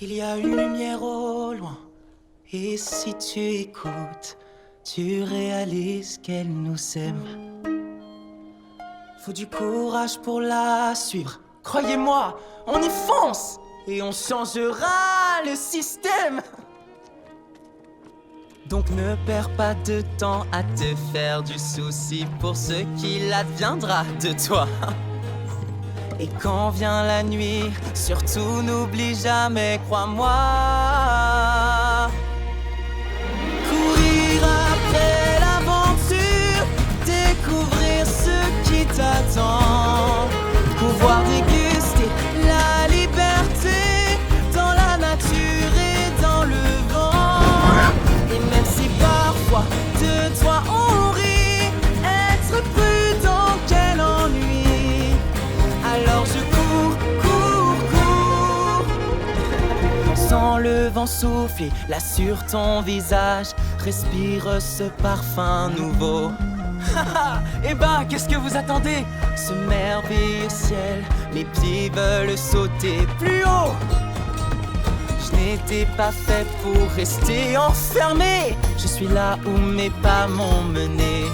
Il y a une lumière au loin, et si tu écoutes, tu réalises qu'elle nous aime. Faut du courage pour la suivre. Croyez-moi, on y fonce et on changera le système. Donc ne perds pas de temps à te faire du souci pour ce qu'il adviendra de toi. Et quand vient la nuit, surtout n'oublie jamais, crois-moi. Courir après l'aventure, découvrir ce qui t'attend, pouvoir déguster la liberté dans la nature et dans le vent. Et même si parfois de toi on rit, être prudent quel ennui. Alors je cours, sans le vent souffler là sur ton visage, respire ce parfum nouveau. Eh ben, qu'est-ce que vous attendez? Ce merveilleux ciel, mes pieds veulent sauter plus haut. Je n'étais pas fait pour rester enfermé. Je suis là où mes pas m'ont mené.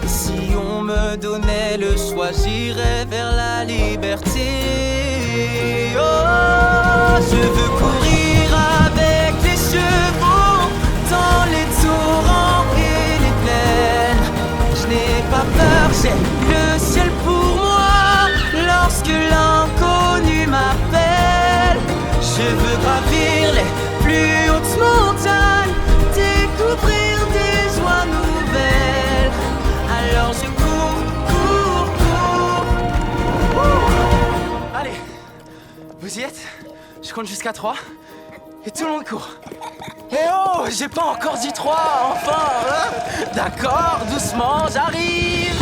Et si on me donnait le choix, j'irais vers la liberté. Oh, je veux courir avec les chevaux dans les torrents et les plaines. Je n'ai pas peur, j'ai le ciel pour moi lorsque l'inconnu m'appelle. Je veux gravir les plus hautes montagnes, découvrir des joies nouvelles. Alors je cours. Allez, vous y êtes? Je compte jusqu'à 3 et tout le monde court. Eh oh, j'ai pas encore dit 3, enfin hein. D'accord, doucement, j'arrive.